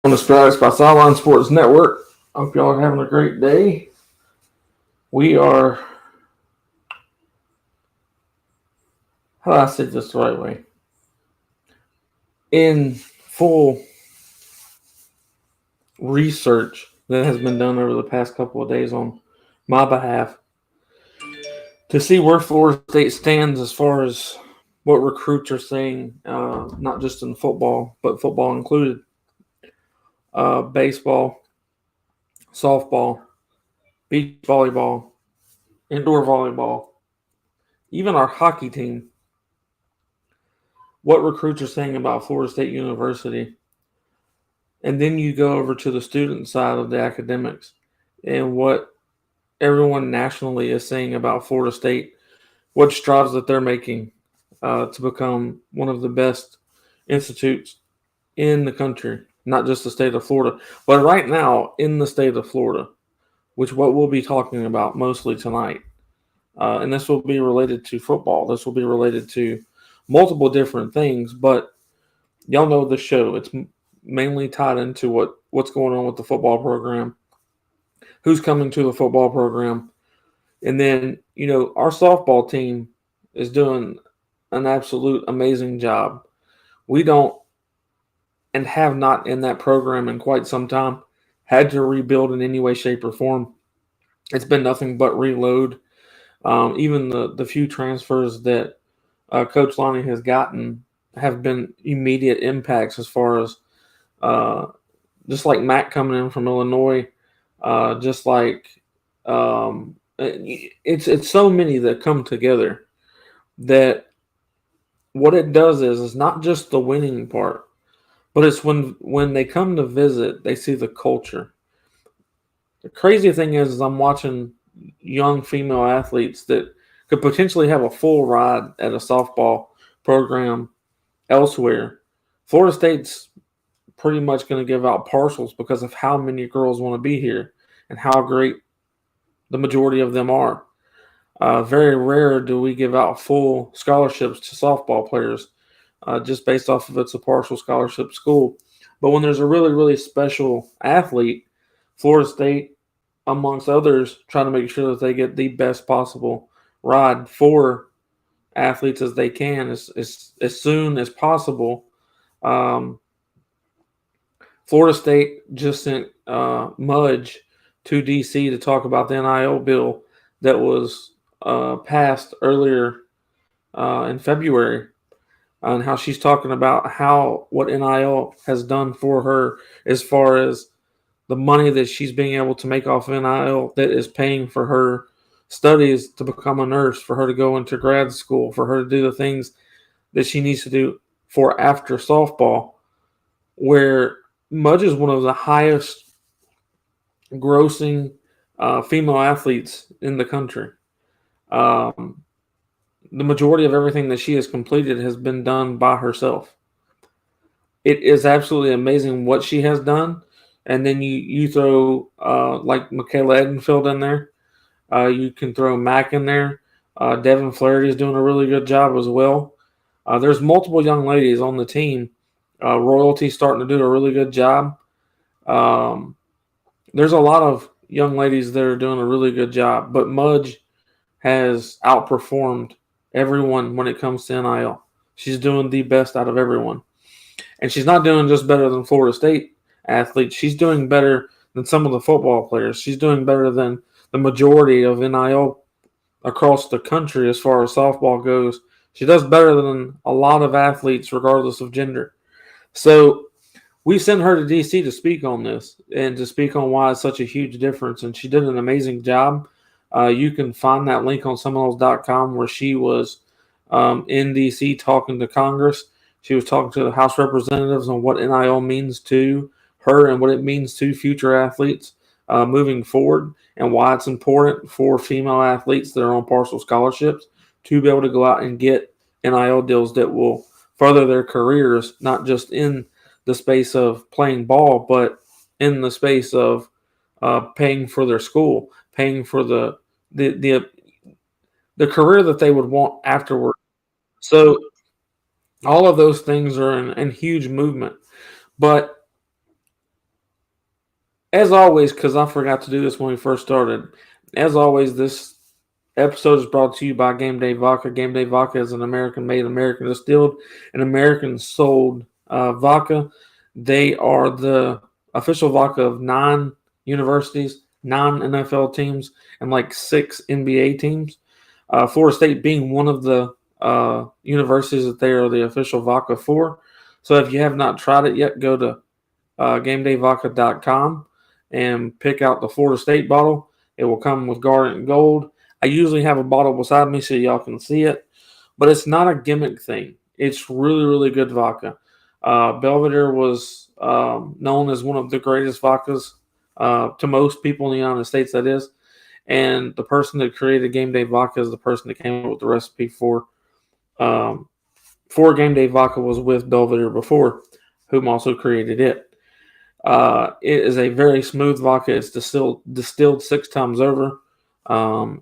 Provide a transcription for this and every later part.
On the Stripes by Sideline Sports Network. Hope y'all are having a great day. We are, how do I say this the right way? In full research that has been done over the past couple of days on my behalf to see where Florida State stands as far as what recruits are saying, not just in football, but football included. Baseball, softball, beach volleyball, indoor volleyball, even our hockey team. What recruits are saying about Florida State University. And then you go over to the student side of the academics and what everyone nationally is saying about Florida State, what strides that they're making to become one of the best institutes in the country, not just the state of Florida, but right now in the state of Florida, which what we'll be talking about mostly tonight. And this will be related to football. This will be related to multiple different things, but y'all know the show. It's mainly tied into what's going on with the football program, who's coming to the football program, and then our softball team is doing an absolute amazing job. We don't and have not in that program in quite some time had to rebuild in any way, shape, or form. It's been nothing but reload. Even the few transfers that Coach Lonnie has gotten have been immediate impacts as far as just like Matt coming in from Illinois, just like it's so many that come together that what it does is not just the winning part, but it's when they come to visit, they see the culture. The crazy thing is I'm watching young female athletes that could potentially have a full ride at a softball program elsewhere. Florida State's pretty much going to give out partials because of how many girls want to be here and how great the majority of them are. Very rare do we give out full scholarships to softball players just based off of it's a partial scholarship school. But when there's a really, really special athlete, Florida State, amongst others, trying to make sure that they get the best possible ride for athletes as they can as soon as possible. Florida State just sent Mudge to D.C. to talk about the NIL bill that was passed earlier in February, and how she's talking about what NIL has done for her as far as the money that she's being able to make off of NIL that is paying for her studies to become a nurse, for her to go into grad school, for her to do the things that she needs to do for after softball, where Mudge is one of the highest grossing female athletes in the country. The majority of everything that she has completed has been done by herself. It is absolutely amazing what she has done. And then you throw like Michaela Edenfield in there. You can throw Mac in there. Devin Flaherty is doing a really good job as well. There's multiple young ladies on the team. Royalty starting to do a really good job. There's a lot of young ladies that are doing a really good job, but Mudge has outperformed everyone when it comes to NIL. She's doing the best out of everyone. And she's not doing just better than Florida State athletes. She's doing better than some of the football players. She's doing better than the majority of NIL across the country as far as softball goes. She does better than a lot of athletes regardless of gender. So we sent her to D.C. to speak on this and to speak on why it's such a huge difference. And she did an amazing job. You can find that link on Seminoles.com where she was in D.C. talking to Congress. She was talking to the House representatives on what NIL means to her and what it means to future athletes moving forward, and why it's important for female athletes that are on partial scholarships to be able to go out and get NIL deals that will further their careers, not just in the space of playing ball, but in the space of paying for their school, paying for the career that they would want afterward. So all of those things are in huge movement. But As always, because I forgot to do this when we first started, as always, this episode is brought to you by Game Day Vodka. Game Day Vodka is an American-made, American-distilled, and American-sold vodka. They are the official vodka of 9 universities, 9 NFL teams, and like 6 NBA teams. Florida State being one of the universities that they are the official vodka for. So if you have not tried it yet, go to GameDayVodka.com and pick out the Florida State bottle. It will come with garnet and gold. I usually have a bottle beside me so y'all can see it, but it's not a gimmick thing. It's really, really good vodka. Belvedere was known as one of the greatest vodkas to most people in the United States, that is. And the person that created Game Day Vodka is the person that came up with the recipe for Game Day Vodka was with Belvedere before, whom also created it. It is a very smooth vodka. It's distilled 6 times over.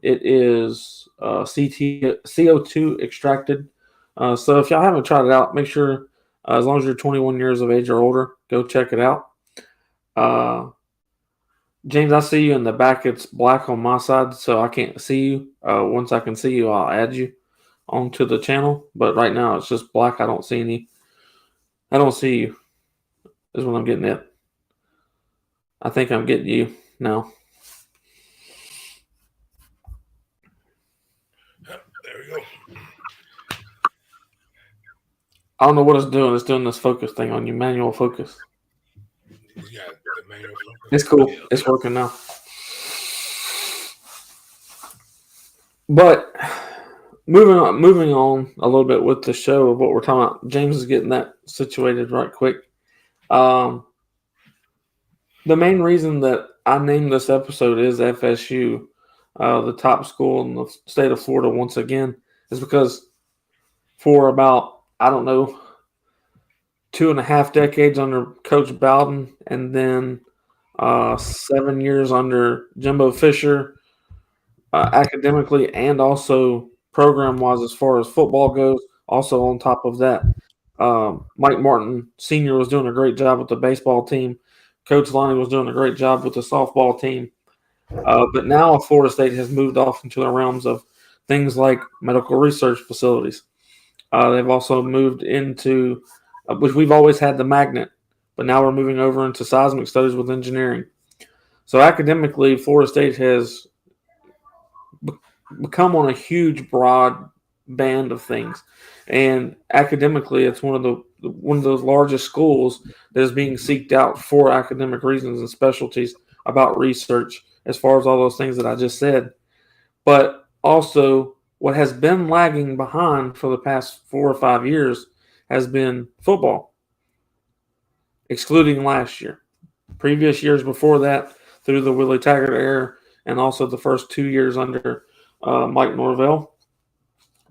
It is CO2 extracted. So if y'all haven't tried it out, make sure, as long as you're 21 years of age or older, go check it out. James, I see you in the back. It's black on my side, so I can't see you. Once I can see you, I'll add you onto the channel. But right now, it's just black. I don't see you, is what I'm getting at. I think I'm getting you now. Yep, there we go. I don't know what it's doing. It's doing this focus thing on you, manual focus. Yeah, the manual focus. It's cool. It's working now. But moving on a little bit with the show of what we're talking about. James is getting that situated right quick. The main reason that I named this episode is FSU, the top school in the state of Florida once again, is because for about, 2.5 decades under Coach Bowden, and then 7 years under Jimbo Fisher, academically and also program-wise as far as football goes. Also on top of that, Mike Martin Sr. was doing a great job with the baseball team. Coach Lonnie was doing a great job with the softball team. But now Florida State has moved off into the realms of things like medical research facilities. They've also moved into, which we've always had the magnet, but now we're moving over into seismic studies with engineering. So academically, Florida State has become on a huge, broad band of things. And academically, it's one of the largest schools that is being seeked out for academic reasons and specialties about research, as far as all those things that I just said. But also, what has been lagging behind for the past 4 or 5 years has been football, excluding last year. Previous years before that, through the Willie Taggart era, and also the first 2 years under Mike Norvell,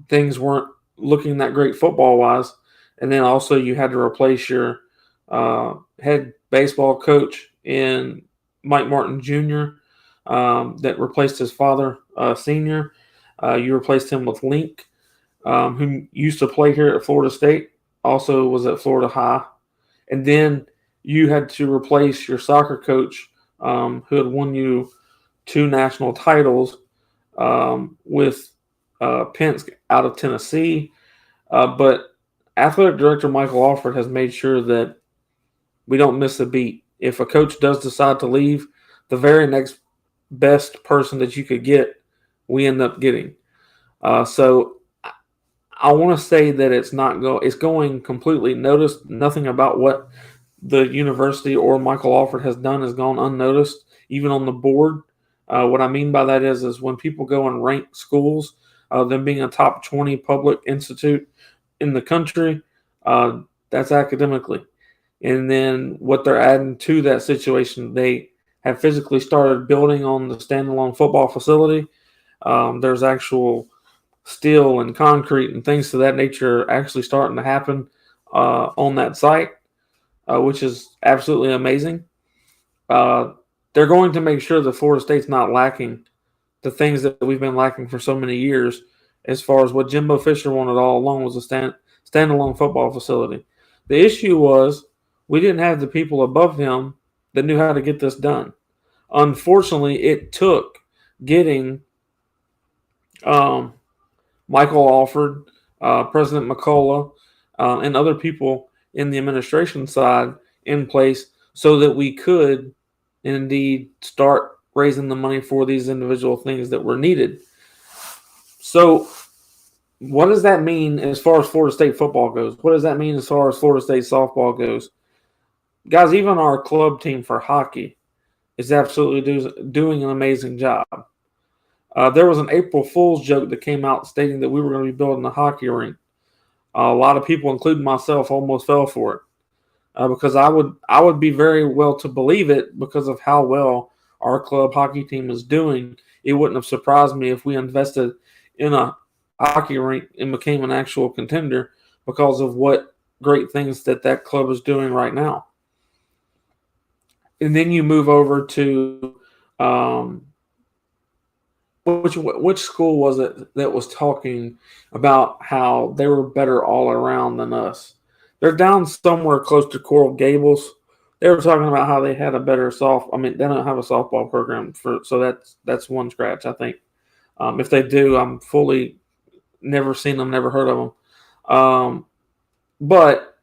things weren't looking that great football-wise. And then also you had to replace your head baseball coach in Mike Martin Jr., that replaced his father, Senior. You replaced him with Link, who used to play here at Florida State, also was at Florida High. And then you had to replace your soccer coach, who had won you 2 national titles, with Pence out of Tennessee. But athletic director Michael Alford has made sure that we don't miss a beat. If a coach does decide to leave, the very next best person that you could get, we end up getting. So I want to say that it's going completely noticed. Nothing about what the university or Michael Alford has done has gone unnoticed, even on the board. What I mean by that is when people go and rank schools, them being a top 20 public institute in the country, that's academically. And then what they're adding to that situation, they have physically started building on the standalone football facility. There's actual steel and concrete and things of that nature actually starting to happen on that site, which is absolutely amazing. They're going to make sure that Florida State's not lacking the things that we've been lacking for so many years, as far as what Jimbo Fisher wanted all along was a standalone football facility. The issue was we didn't have the people above him that knew how to get this done. Unfortunately, it took getting Michael Alford, President McCullough, and other people in the administration side in place so that we could indeed start raising the money for these individual things that were needed. So, what does that mean as far as Florida State football goes? What does that mean as far as Florida State softball goes? Guys, even our club team for hockey is absolutely doing an amazing job. There was an April Fool's joke that came out stating that we were going to be building a hockey rink. A lot of people, including myself, almost fell for it because I would be very well to believe it because of how well our club hockey team is doing. It wouldn't have surprised me if we invested in a hockey rink and became an actual contender because of what great things that club is doing right now. And then you move over to which school was it that was talking about how they were better all around than us? They're down somewhere close to Coral Gables. They were talking about how they had a better they don't have a softball program so that's one scratch, I think. If they do, I'm fully never seen them, never heard of them. But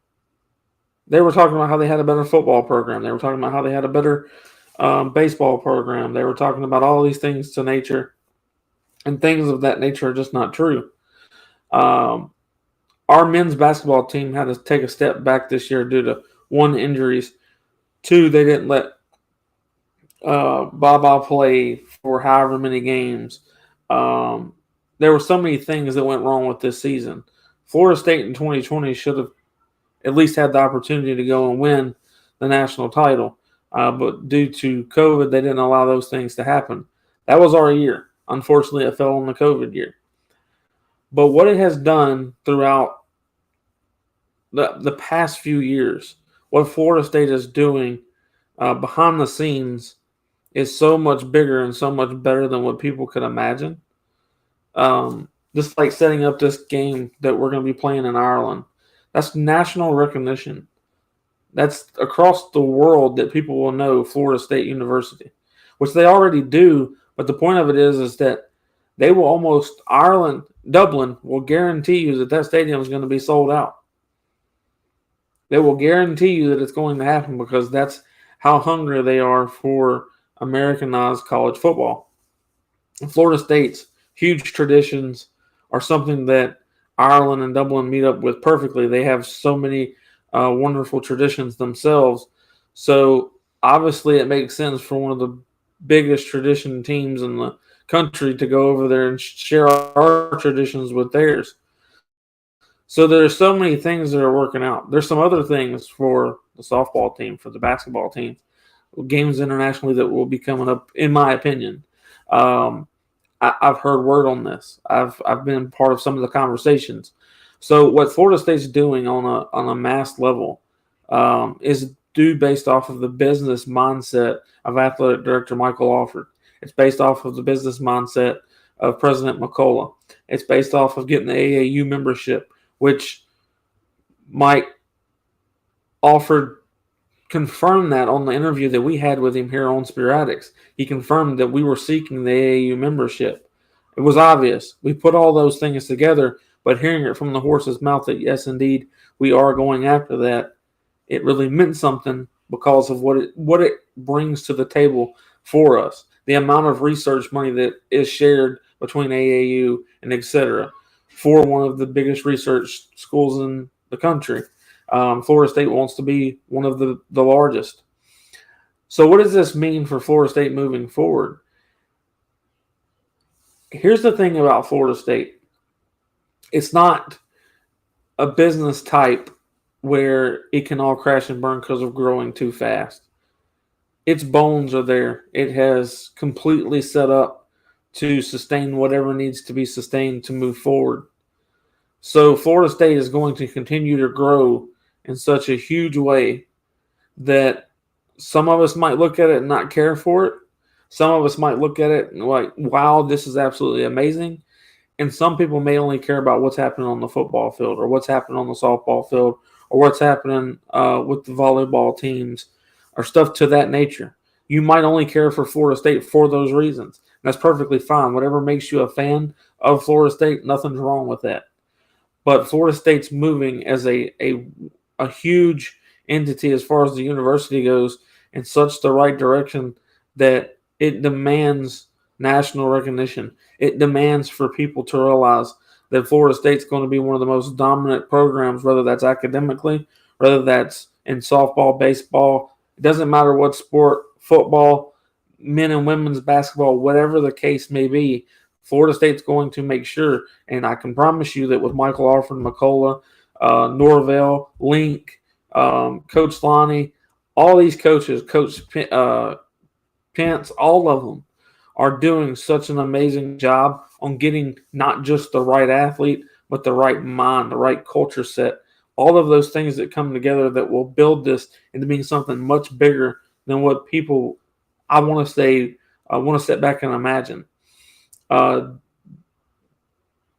they were talking about how they had a better football program. They were talking about how they had a better baseball program. They were talking about all these things to nature. And things of that nature are just not true. Our men's basketball team had to take a step back this year due to, one, injuries. Two, they didn't let Baba play for however many games. There were so many things that went wrong with this season. Florida State in 2020 should have at least had the opportunity to go and win the national title. But due to COVID, they didn't allow those things to happen. That was our year. Unfortunately, it fell on the COVID year. But what it has done throughout the past few years, what Florida State is doing behind the scenes is so much bigger and so much better than what people could imagine. Just like setting up this game that we're going to be playing in Ireland. That's national recognition. That's across the world that people will know Florida State University, which they already do. But the point of it is that they will Dublin will guarantee you that stadium is going to be sold out. They will guarantee you that it's going to happen because that's how hungry they are for Americanized college football. Florida State's huge traditions are something that Ireland and Dublin meet up with perfectly. They have so many wonderful traditions themselves. So obviously it makes sense for one of the biggest tradition teams in the country to go over there and share our traditions with theirs. So there's so many things that are working out. There's some other things for the softball team, for the basketball team, games internationally that will be coming up, in my opinion. I've heard word on this. I've been part of some of the conversations. So what Florida State's doing on a mass level is due based off of the business mindset of athletic director Michael Alford. It's based off of the business mindset of President McCullough. It's based off of getting the AAU membership, which Mike Alford confirmed that on the interview that we had with him here on Sporadics. He confirmed that we were seeking the AAU membership. It was obvious. We put all those things together, but hearing it from the horse's mouth that yes, indeed, we are going after that, it really meant something because of what it brings to the table for us. The amount of research money that is shared between AAU and et cetera for one of the biggest research schools in the country. Florida State wants to be one of the largest. So what does this mean for Florida State moving forward? Here's the thing about Florida State. It's not a business type where it can all crash and burn because of growing too fast. Its bones are there. It has completely set up to sustain whatever needs to be sustained to move forward. So Florida State is going to continue to grow in such a huge way that some of us might look at it and not care for it. Some of us might look at it and like, wow, this is absolutely amazing. And some people may only care about what's happening on the football field or what's happening on the softball field or what's happening with the volleyball teams or stuff to that nature. You might only care for Florida State for those reasons. That's perfectly fine. Whatever makes you a fan of Florida State, nothing's wrong with that. But Florida State's moving as a huge entity as far as the university goes in such the right direction that it demands national recognition. It demands for people to realize that Florida State's going to be one of the most dominant programs, whether that's academically, whether that's in softball, baseball. It doesn't matter what sport, football, men and women's basketball, whatever the case may be. Florida State's going to make sure, and I can promise you that with Michael Arford, McCullough, Norvell, Link, Coach Lonnie, all these coaches, Coach Pence, all of them are doing such an amazing job on getting not just the right athlete, but the right mind, the right culture set, all of those things that come together that will build this into being something much bigger than what people, I want to step back and imagine.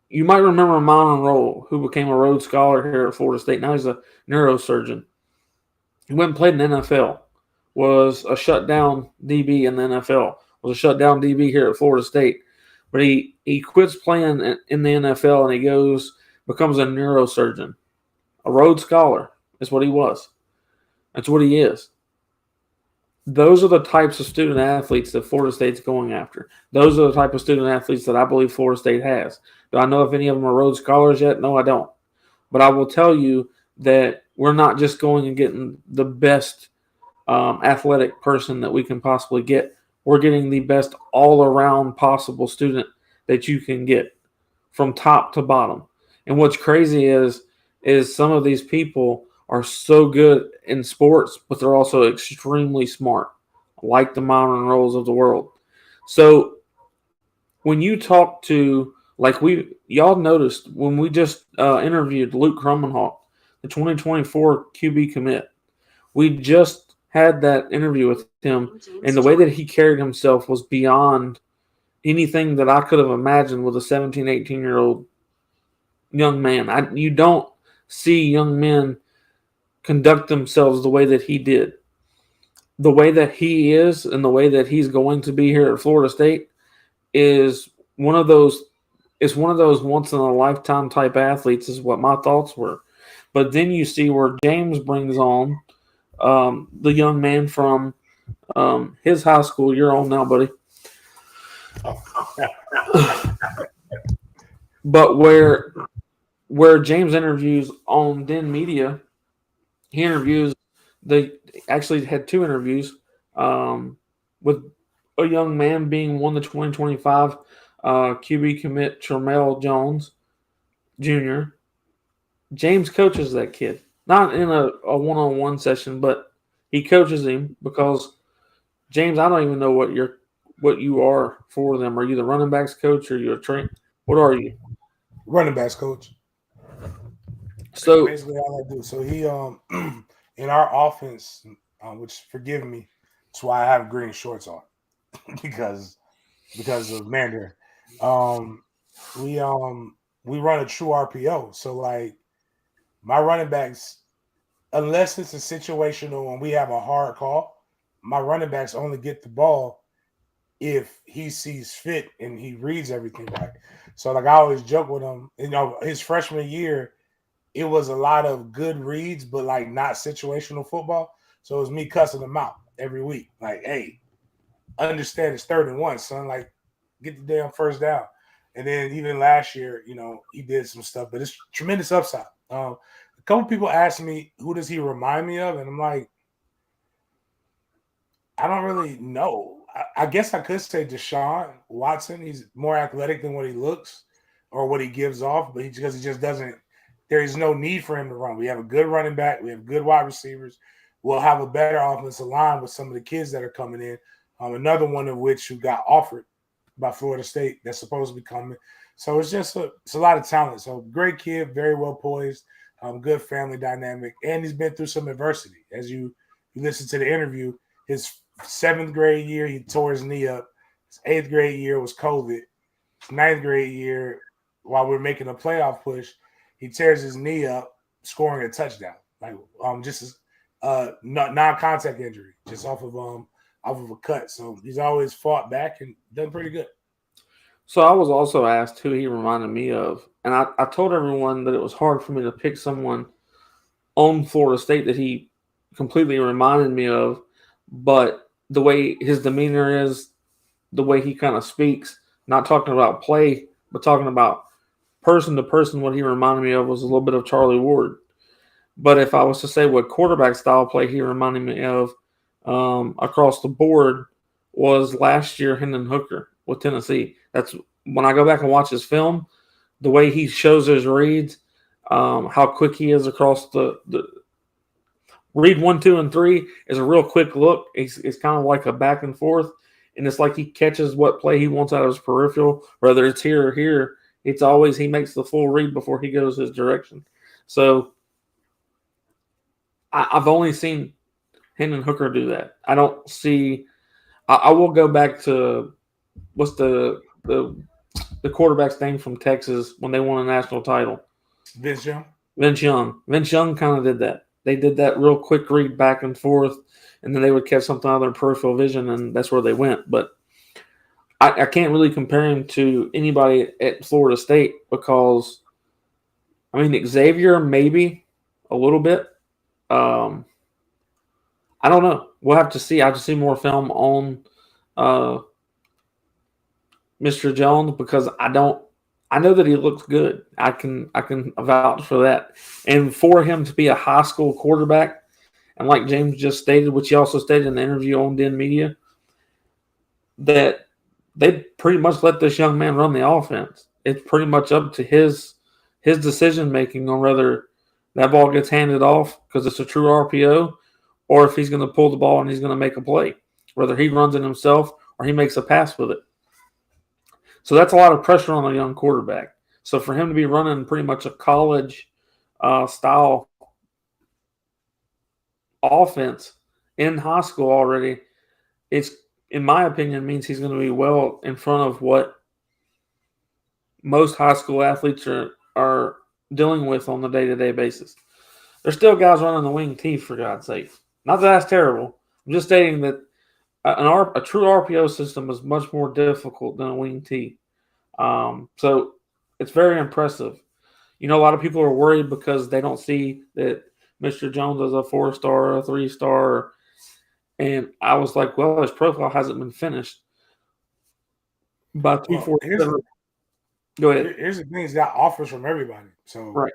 You might remember Monroe, who became a Rhodes Scholar here at Florida State. Now he's a neurosurgeon. He went and played in the NFL, was a shutdown DB in the NFL, was a shutdown DB here at Florida State. But he quits playing in the NFL and he becomes a neurosurgeon. A Rhodes Scholar is what he was. That's what he is. Those are the types of student athletes that Florida State's going after. Those are the type of student athletes that I believe Florida State has. Do I know if any of them are Rhodes Scholars yet? No, I don't. But I will tell you that we're not just going and getting the best athletic person that we can possibly get. We're getting the best all-around possible student that you can get from top to bottom. And what's crazy is some of these people are so good in sports, but they're also extremely smart, like the Monroes of the world. So when you talk to, like y'all noticed when we just interviewed Luke Krummenhoff, the 2024 QB commit, we just had that interview with him, and the way that he carried himself was beyond anything that I could have imagined with a 17, 18-year-old young man. You don't see young men conduct themselves the way that he did. The way that he is and the way that he's going to be here at Florida State is one of those once in a lifetime type athletes, is what my thoughts were. But then you see where James brings on the young man from his high school. You're on now, buddy. But where James interviews on Den Media, he interviews they actually had two interviews with a young man being one, the 2025 QB commit, Tremel Jones Jr. James coaches that kid, not in a one-on-one session, but he coaches him because James, I don't even know what you are for them. Are you the running backs coach? Or are you a train? What are you? Running backs coach. So basically all I do. So he in our offense, which forgive me, that's why I have green shorts on because of Mandarin. We run a true RPO. So like my running backs, unless it's a situational and we have a hard call, my running backs only get the ball if he sees fit and he reads everything right. So like I always joke with him, his freshman year, it was a lot of good reads, but like not situational football. So it was me cussing him out every week. Like, hey, understand it's 3rd and 1, son. Like, get the damn first down. And then even last year, he did some stuff, but it's tremendous upside. A couple people asked me, who does he remind me of? And I'm like, I don't really know. I guess I could say Deshaun Watson. He's more athletic than what he looks or what he gives off, but because he just doesn't. There is no need for him to run. We have a good running back. We have good wide receivers. We'll have a better offensive line with some of the kids that are coming in. Another one of which who got offered by Florida State that's supposed to be coming. So it's just it's a lot of talent. So great kid, very well poised, good family dynamic, and he's been through some adversity. As you listen to the interview, his 7th grade year he tore his knee up. His 8th grade year was COVID. His 9th grade year, while we're making a playoff push, he tears his knee up, scoring a touchdown, like just non-contact injury, just off of off of a cut. So he's always fought back and done pretty good. So I was also asked who he reminded me of, and I told everyone that it was hard for me to pick someone on Florida State that he completely reminded me of, but the way his demeanor is, the way he kind of speaks, not talking about play, but talking about person to person, what he reminded me of was a little bit of Charlie Ward. But if I was to say what quarterback style play he reminded me of across the board was last year Hendon Hooker with Tennessee. That's when I go back and watch his film, the way he shows his reads, how quick he is across the read 1, 2, and 3 is a real quick look. It's kind of like a back and forth, and it's like he catches what play he wants out of his peripheral, whether it's here or here. It's always he makes the full read before he goes his direction. So I've only seen Hendon Hooker do that. I don't see. I will go back to what's the quarterback's name from Texas when they won a national title. Vince Young. Vince Young kind of did that. They did that real quick read back and forth, and then they would catch something out of their peripheral vision, and that's where they went. But I can't really compare him to anybody at Florida State because, I mean, Xavier maybe a little bit. I don't know. We'll have to see. I have to see more film on Mr. Jones because I know that he looks good. I can vouch for that. And for him to be a high school quarterback, and like James just stated, which he also stated in the interview on Den Media, that they pretty much let this young man run the offense. It's pretty much up to his decision making on whether that ball gets handed off because it's a true RPO, or if he's going to pull the ball and he's going to make a play, whether he runs it himself or he makes a pass with it. So that's a lot of pressure on a young quarterback. So for him to be running pretty much a college style offense in high school already, it's, in my opinion, means he's going to be well in front of what most high school athletes are dealing with on a day-to-day basis. There's still guys running the wing T, for God's sake. Not that that's terrible. I'm just stating that a true RPO system is much more difficult than a wing T. So it's very impressive. You know, a lot of people are worried because they don't see that Mr. Jones is a 4-star or a 3-star. And I was like, well, his profile hasn't been finished. By 247. Go ahead. Here's the thing: he's got offers from everybody. So right.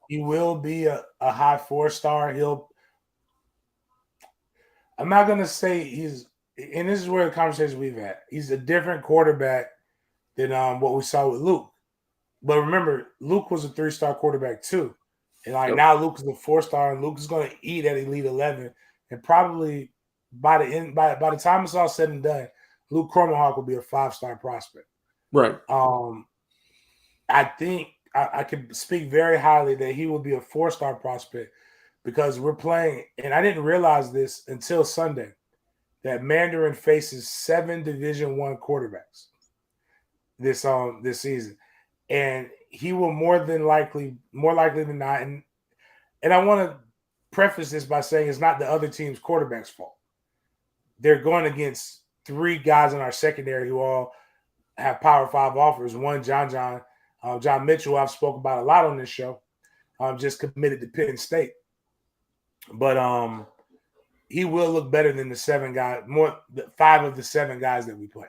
He will be a high 4-star. I'm not going to say he's – and this is where the conversation we've had. He's a different quarterback than what we saw with Luke. But remember, Luke was a 3-star quarterback too. And now Luke is a 4-star, and Luke is going to eat at Elite 11. And probably by the time it's all said and done, Luke Cromenhawk will be a 5-star prospect. Right. I think I could speak very highly that he will be a 4-star prospect because we're playing, and I didn't realize this until Sunday, that Mandarin faces 7 Division I quarterbacks this season, and he will more likely than not. And I want to preface this by saying it's not the other team's quarterback's fault. They're going against 3 guys in our secondary who all have Power 5 offers. One, John Mitchell, I've spoken about a lot on this show, just committed to Penn State. But he will look better than the 7 guys, 5 of the 7 guys that we play.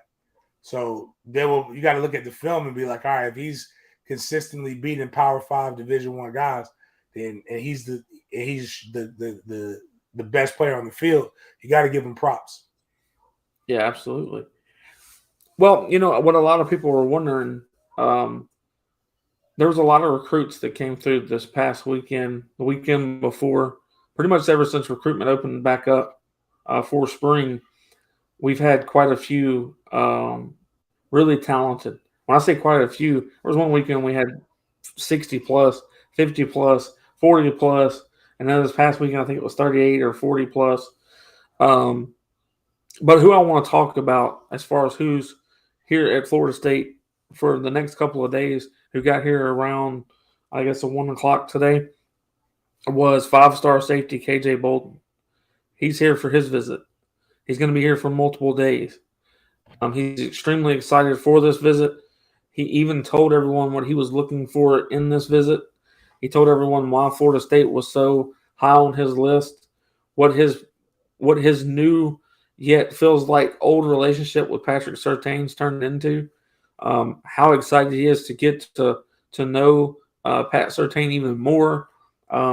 So you got to look at the film and be like, all right, if he's consistently beating Power 5 Division I guys, then and he's the best player on the field, you got to give him props. Yeah, absolutely. Well, you know what a lot of people were wondering. There was a lot of recruits that came through this past weekend, the weekend before, pretty much ever since recruitment opened back up for spring. We've had quite a few really talented. When I say quite a few, there was one weekend we had 60 plus, 50 plus, 40 plus, and then this past weekend I think it was 38 or 40 plus. But who I want to talk about as far as who's here at Florida State for the next couple of days, who got here around, I guess, 1 o'clock today, was 5-star safety KJ Bolden. He's here for his visit. He's going to be here for multiple days. He's extremely excited for this visit. He even told everyone what he was looking for in this visit. He told everyone why Florida State was so high on his list, what his new yet feels like old relationship with Patrick Surtain's turned into, how excited he is to get to know Pat Surtain even more,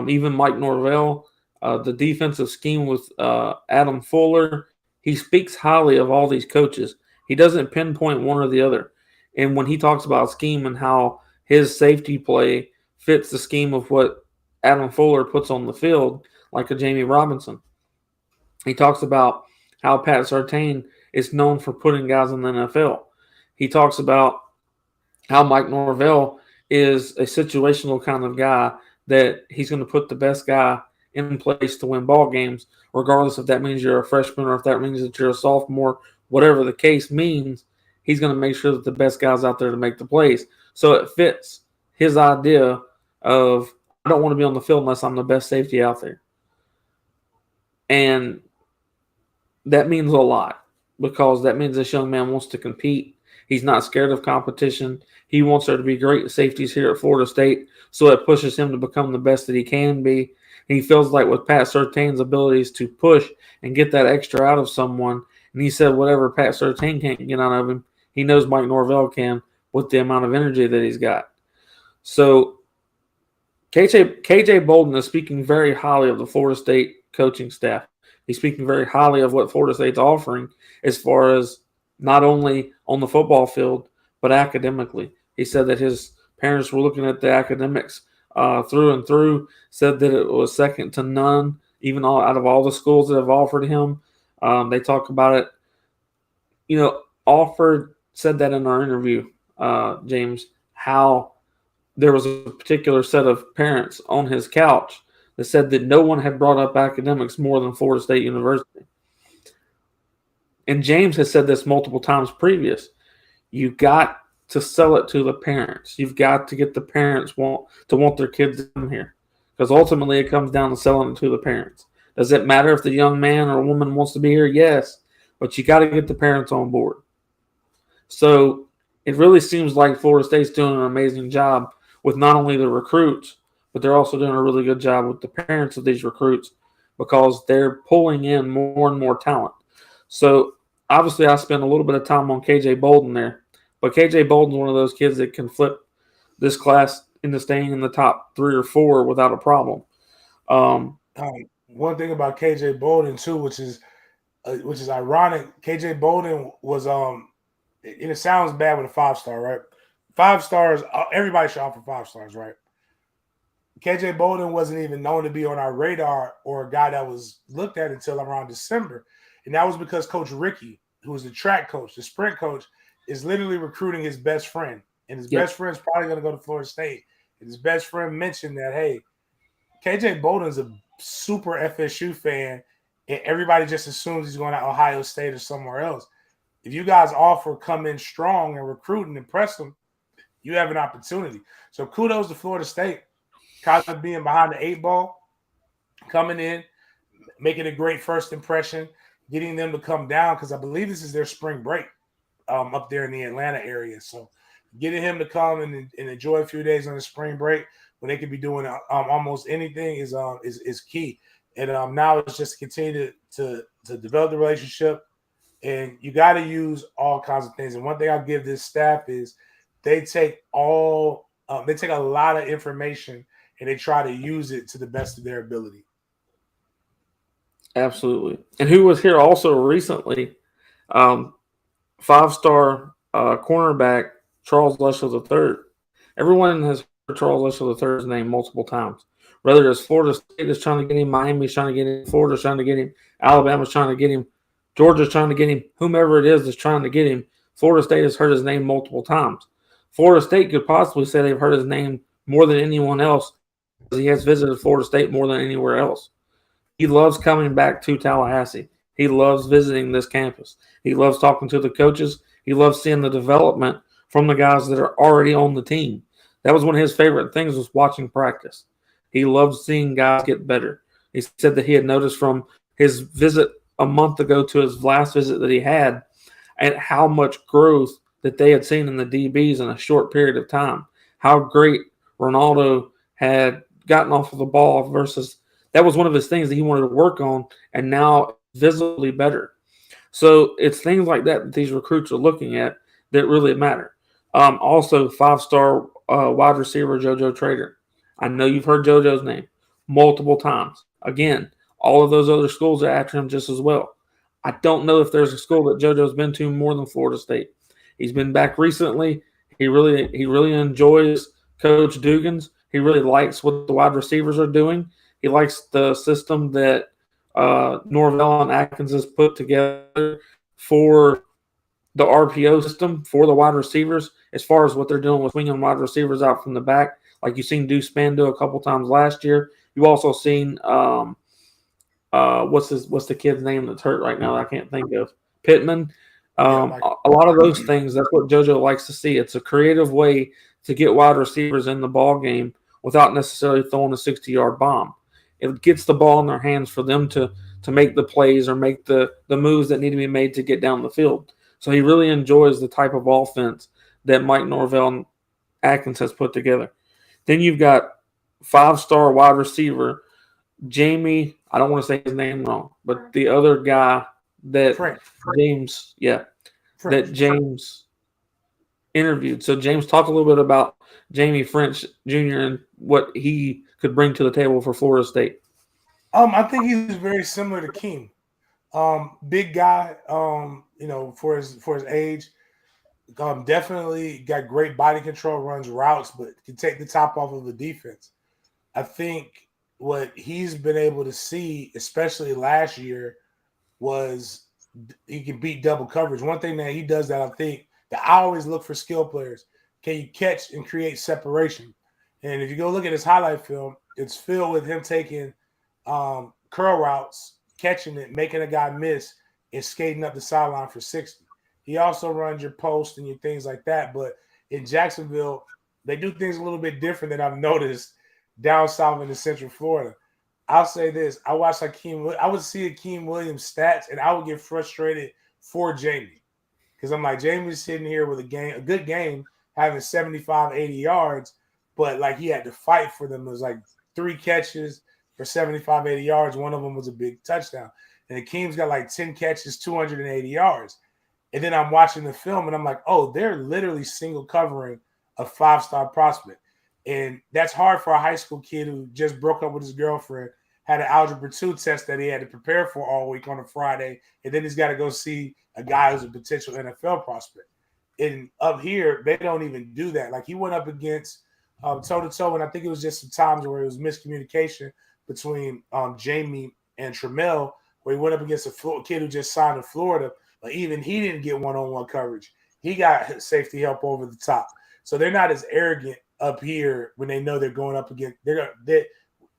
even Mike Norvell, the defensive scheme with Adam Fuller. He speaks highly of all these coaches. He doesn't pinpoint one or the other. And when he talks about scheme and how his safety play fits the scheme of what Adam Fuller puts on the field, like a Jamie Robinson, he talks about how Pat Surtain is known for putting guys in the NFL. He talks about how Mike Norvell is a situational kind of guy that he's going to put the best guy in place to win ball games, regardless if that means you're a freshman or if that means that you're a sophomore, whatever the case means, he's going to make sure that the best guy's out there to make the plays. So it fits his idea of, I don't want to be on the field unless I'm the best safety out there. And that means a lot because that means this young man wants to compete. He's not scared of competition. He wants there to be great safeties here at Florida State, so it pushes him to become the best that he can be. And he feels like with Pat Surtain's abilities to push and get that extra out of someone, and he said whatever Pat Surtain can't get out of him, he knows Mike Norvell can with the amount of energy that he's got. So KJ Bolden is speaking very highly of the Florida State coaching staff. He's speaking very highly of what Florida State's offering as far as not only on the football field, but academically. He said that his parents were looking at the academics through and through, said that it was second to none, even out of all the schools that have offered him. They talk about it. Alford said that in our interview, James, how there was a particular set of parents on his couch that said that no one had brought up academics more than Florida State University. And James has said this multiple times previous. You got to sell it to the parents. You've got to get the parents want their kids to come here. Because ultimately it comes down to selling it to the parents. Does it matter if the young man or woman wants to be here? Yes. But you got to get the parents on board. So it really seems like Florida State's doing an amazing job with not only the recruits, but they're also doing a really good job with the parents of these recruits because they're pulling in more and more talent. So obviously I spent a little bit of time on KJ Bolden there, but KJ Bolden's one of those kids that can flip this class into staying in the top 3 or 4 without a problem. One thing about KJ Bolden too, which is ironic, KJ Bolden was and it sounds bad with a 5-star, right? 5 stars, everybody should offer 5 stars, right? KJ Bolden wasn't even known to be on our radar or a guy that was looked at until around December. And that was because Coach Ricky, who was the track coach, the sprint coach, is literally recruiting his best friend. And his best friend's probably going to go to Florida State. And his best friend mentioned that, hey, KJ Bolden's a super FSU fan, and everybody just assumes he's going to Ohio State or somewhere else. If you guys offer come in strong and recruit and impress them, you have an opportunity. So kudos to Florida State, kind of being behind the 8 ball, coming in, making a great first impression, getting them to come down because I believe this is their spring break up there in the Atlanta area. So getting him to come and enjoy a few days on the spring break when they could be doing almost anything is key. And now it's just continue to develop the relationship. And you got to use all kinds of things. And one thing I'll give this staff is they take a lot of information and they try to use it to the best of their ability. Absolutely. And who was here also recently, 5-star cornerback Charles Leshel III. Everyone has heard Charles Leshel III's name multiple times. Whether it's Florida State is trying to get him, Miami's trying to get him, Florida's trying to get him, Alabama's trying to get him, Georgia's trying to get him, whomever it is trying to get him, Florida State has heard his name multiple times. Florida State could possibly say they've heard his name more than anyone else because he has visited Florida State more than anywhere else. He loves coming back to Tallahassee. He loves visiting this campus. He loves talking to the coaches. He loves seeing the development from the guys that are already on the team. That was one of his favorite things was watching practice. He loved seeing guys get better. He said that he had noticed from his visit a month ago to his last visit that he had, and how much growth that they had seen in the DBs in a short period of time. How great Ronaldo had gotten off of the ball versus that was one of his things that he wanted to work on, and now visibly better. So it's things like that these recruits are looking at that really matter. Also, 5-star wide receiver JoJo Trader. I know you've heard JoJo's name multiple times. Again, all of those other schools are after him just as well. I don't know if there's a school that JoJo's been to more than Florida State. He's been back recently. He really enjoys Coach Dugan's. He really likes what the wide receivers are doing. He likes the system that Norvell and Atkins has put together for the RPO system for the wide receivers, as far as what they're doing with swinging wide receivers out from the back, like you've seen Deuce Spann do a couple times last year. You also seen what's the kid's name that's hurt right now? I can't think of Pittman. A lot of those things. That's what JoJo likes to see. It's a creative way to get wide receivers in the ball game without necessarily throwing a 60-yard bomb. It gets the ball in their hands for them to make the plays or make the moves that need to be made to get down the field. So he really enjoys the type of offense that Mike Norvell and Atkins has put together. Then you've got 5-star wide receiver Jamie. I don't want to say his name wrong, but the other guy that James interviewed. So James talked a little bit about Jamie French Jr. and what he could bring to the table for Florida State. I think he's very similar to Keem. Big guy, for his age. Definitely got great body control, runs routes, but can take the top off of the defense. I think what he's been able to see, especially last year, was he can beat double coverage. One thing that he does that I think that I always look for skill players, can you catch and create separation? And if you go look at his highlight film, it's filled with him taking curl routes, catching it, making a guy miss, and skating up the sideline for 60. He also runs your post and your things like that. But in Jacksonville, they do things a little bit different than I've noticed down south in Central Florida. I'll say this. I would see Akeem Williams stats, and I would get frustrated for Jamie. Because I'm like, Jamie's sitting here with a good game, having 75, 80 yards, but like he had to fight for them. It was like 3 catches for 75, 80 yards. One of them was a big touchdown. And Akeem's got like 10 catches, 280 yards. And then I'm watching the film, and I'm like, oh, they're literally single covering a 5-star prospect. And that's hard for a high school kid who just broke up with his girlfriend, had an Algebra 2 test that he had to prepare for all week on a Friday, and then he's got to go see a guy who's a potential NFL prospect. And up here, they don't even do that. Like he went up against toe-to-toe, and I think it was just some times where it was miscommunication between Jamie and Trammell, where he went up against a kid who just signed in Florida, but even he didn't get one-on-one coverage. He got safety help over the top. So they're not as arrogant up here when they know they're going up against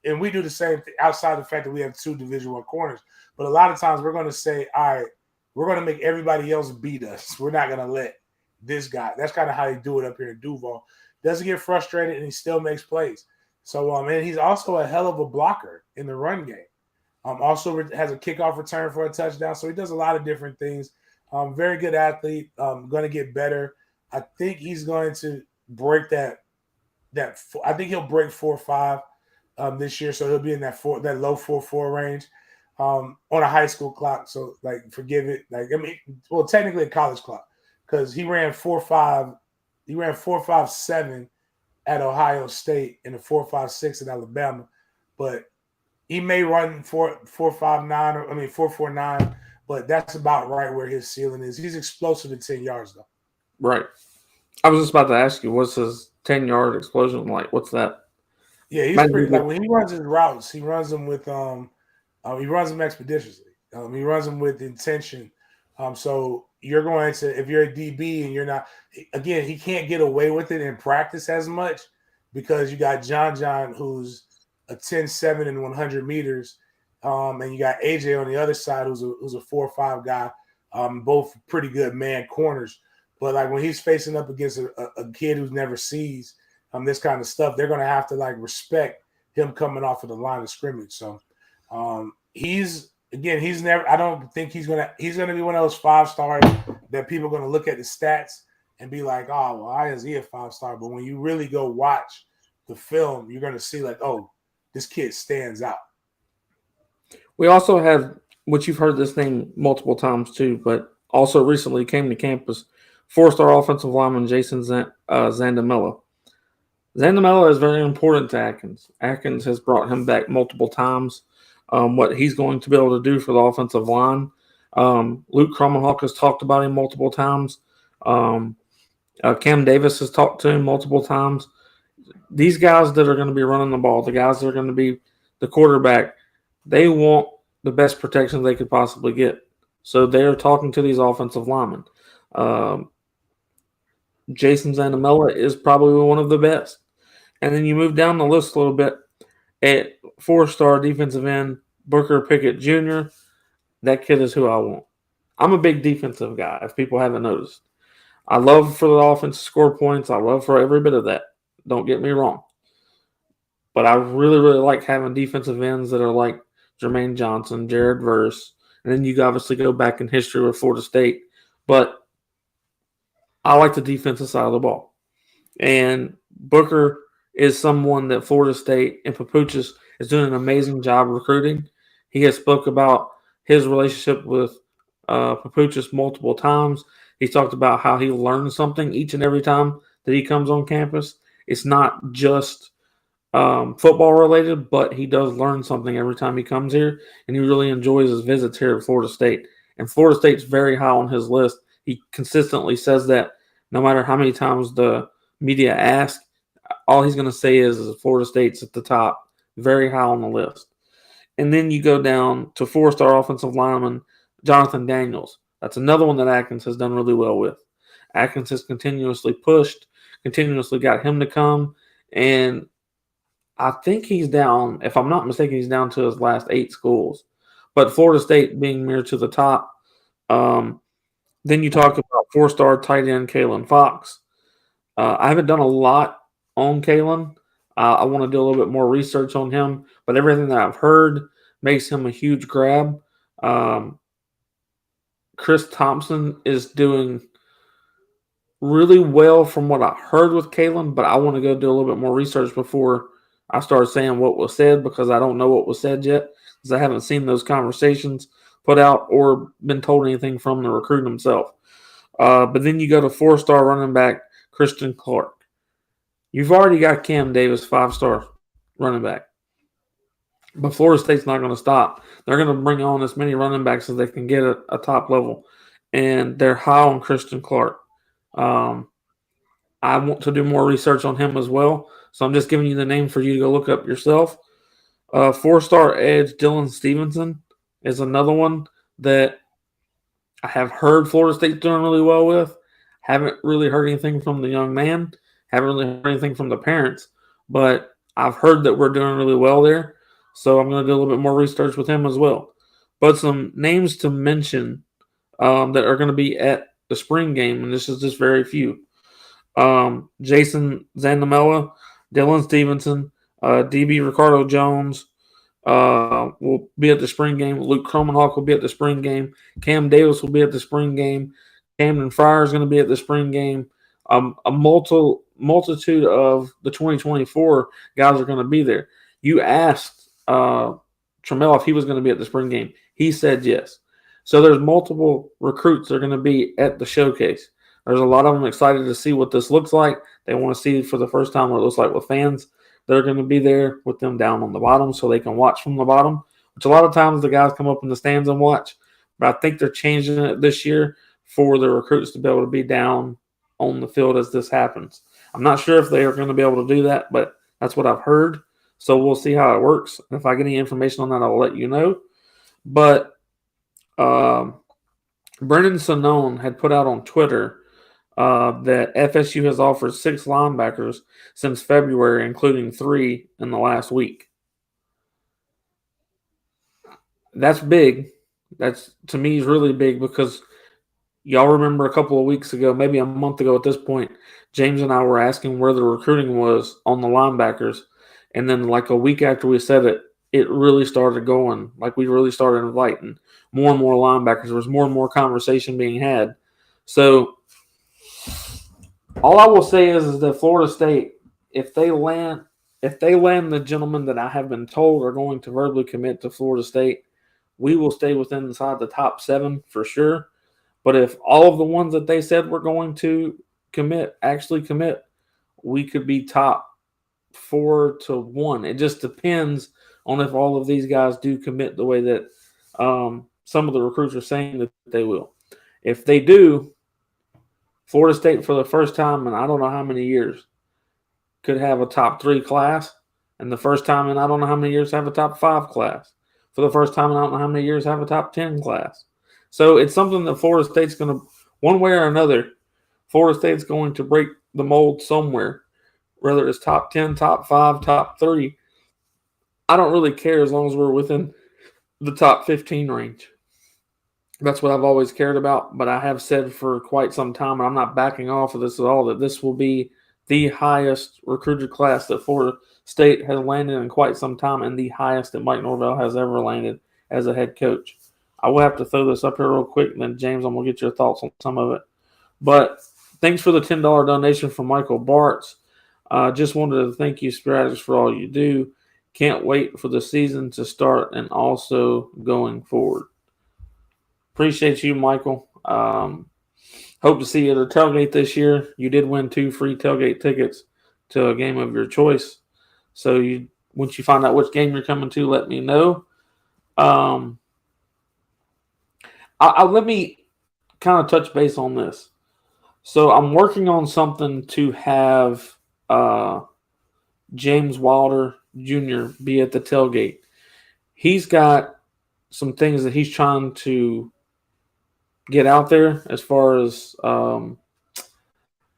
and we do the same thing outside the fact that we have 2 Division I corners. But a lot of times we're going to say, all right, we're going to make everybody else beat us. We're not going to let this guy. That's kind of how they do it up here in Duval. Doesn't get frustrated, and he still makes plays. So, and he's also a hell of a blocker in the run game. Also has a kickoff return for a touchdown. So he does a lot of different things. Very good athlete. Going to get better. I think he's going to break that. I think he'll break 4.5 this year. So he'll be in that low 4.4 range on a high school clock. So like, forgive it. Technically a college clock, because he ran 4.5. He ran 4.57 at Ohio State and a 4.56 at Alabama, but he may run 4.49, but that's about right where his ceiling is. He's explosive at 10 yards though. Right. I was just about to ask you, what's his 10-yard explosion like? What's that? Yeah, he's pretty. Like when he runs his routes, he runs them with he runs them expeditiously. He runs them with intention. So you're going to, if you're a DB and you're not, again, he can't get away with it in practice as much because you got John, who's a 10-7 in 100 meters, and you got AJ on the other side, who's a 4.5 guy. Both pretty good man corners. But like when he's facing up against a kid who's never sees this kind of stuff, they're going to have to like respect him coming off of the line of scrimmage. So he's again, he's never. I don't think he's gonna be one of those 5-stars that people are gonna look at the stats and be like, oh, well, why is he a 5-star? But when you really go watch the film, you're gonna see like, oh, this kid stands out. We also have, which you've heard this name multiple times too, but also recently came to campus, 4-star offensive lineman Jason Zandamela. Zandamela is very important to Atkins. Atkins has brought him back multiple times. What he's going to be able to do for the offensive line. Luke Kromenhoek has talked about him multiple times. Cam Davis has talked to him multiple times. These guys that are going to be running the ball, the guys that are going to be the quarterback, they want the best protection they could possibly get. So they're talking to these offensive linemen. Jason Zandamela is probably one of the best. And then you move down the list a little bit. At 4-star defensive end, Booker Pickett Jr., that kid is who I want. I'm a big defensive guy, if people haven't noticed. I love for the offense to score points. I love for every bit of that. Don't get me wrong. But I really, really like having defensive ends that are like Jermaine Johnson, Jared Verse, and then you obviously go back in history with Florida State. But I like the defensive side of the ball. And Booker is someone that Florida State and Papuchis is doing an amazing job recruiting. He has spoke about his relationship with Papuchis multiple times. He's talked about how he learns something each and every time that he comes on campus. It's not just football related, but he does learn something every time he comes here, and he really enjoys his visits here at Florida State. And Florida State's very high on his list. He consistently says that no matter how many times the media ask, all he's going to say is Florida State's at the top, very high on the list. And then you go down to 4-star offensive lineman Jonathan Daniels. That's another one that Atkins has done really well with. Atkins has continuously pushed, continuously got him to come, and I think he's down, if I'm not mistaken, he's down to his last 8 schools. But Florida State being near to the top. Then you talk about 4-star tight end Kalen Fox. I haven't done a lot on Kalen. I want to do a little bit more research on him, but everything that I've heard makes him a huge grab. Chris Thompson is doing really well from what I heard with Kalen, but I want to go do a little bit more research before I start saying what was said, because I don't know what was said yet, because I haven't seen those conversations put out or been told anything from the recruit himself. But then you go to 4-star running back Christian Clark. You've already got Cam Davis, 5-star running back. But Florida State's not going to stop. They're going to bring on as many running backs as they can get at a top level. And they're high on Christian Clark. I want to do more research on him as well. So I'm just giving you the name for you to go look up yourself. 4-star edge Dylan Stevenson is another one that I have heard Florida State's doing really well with. Haven't really heard anything from the young man. Haven't really heard anything from the parents. But I've heard that we're doing really well there. So I'm going to do a little bit more research with him as well. But some names to mention that are going to be at the spring game, and this is just very few. Jason Zandamela, Dylan Stevenson, DB Ricardo Jones will be at the spring game. Luke Kromenhoek will be at the spring game. Cam Davis will be at the spring game. Camden Fryer is going to be at the spring game. A multitude of the 2024 guys are going to be there. You asked Trammell if he was going to be at the spring game. He said yes. So there's multiple recruits that are going to be at the showcase. There's a lot of them excited to see what this looks like. They want to see for the first time what it looks like with fans. They're going to be there with them down on the bottom so they can watch from the bottom, which a lot of times the guys come up in the stands and watch. But I think they're changing it this year for the recruits to be able to be down on the field as this happens. I'm not sure if they are going to be able to do that, but that's what I've heard. So we'll see how it works. And if I get any information on that, I'll let you know. But Brennan Sonnone had put out on Twitter that FSU has offered 6 linebackers since February, including 3 in the last week. That's big. That's, to me, is really big, because y'all remember a couple of weeks ago, maybe a month ago at this point, James and I were asking where the recruiting was on the linebackers. And then like a week after we said it, it really started going. Like we really started inviting more and more linebackers. There was more and more conversation being had. So all I will say is that Florida State, if they land the gentlemen that I have been told are going to verbally commit to Florida State, we will stay within inside the top 7 for sure. But if all of the ones that they said were going to actually commit, we could be top 4 to 1. It just depends on if all of these guys do commit the way that some of the recruits are saying that they will. If they do, Florida State for the first time in I don't know how many years could have a top 3 class, and the first time in I don't know how many years have a top 5 class. For the first time in I don't know how many years have a top 10 class. So it's something that Florida State's going to, one way or another, Florida State's going to break the mold somewhere, whether it's top 10, top 5, top 3. I don't really care as long as we're within the top 15 range. That's what I've always cared about, but I have said for quite some time, and I'm not backing off of this at all, that this will be the highest recruited class that Florida State has landed in quite some time and the highest that Mike Norvell has ever landed as a head coach. I will have to throw this up here real quick, and then, James, I'm going to get your thoughts on some of it. But thanks for the $10 donation from Michael Bartz. Just wanted to thank you, Stratus, for all you do. Can't wait for the season to start and also going forward. Appreciate you, Michael. Hope to see you at a tailgate this year. You did win 2 free tailgate tickets to a game of your choice. So once you find out which game you're coming to, let me know. Let me kind of touch base on this. So I'm working on something to have James Wilder Jr. be at the tailgate. He's got some things that he's trying to get out there as far as I'm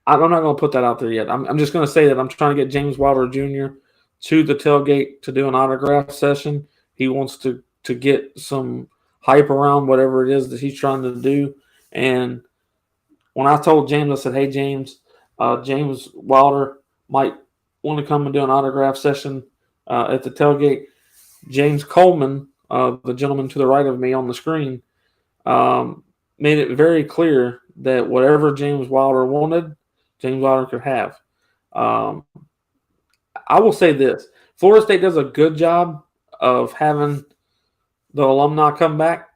not going to put that out there yet. I'm just going to say that I'm trying to get James Wilder Jr. to the tailgate to do an autograph session. He wants to get some hype around whatever it is that he's trying to do. And when I told James, I said, hey, James, James Wilder might want to come and do an autograph session at the tailgate. James Coleman, the gentleman to the right of me on the screen, made it very clear that whatever James Wilder wanted, James Wilder could have. I will say this. Florida State does a good job of having the alumni come back,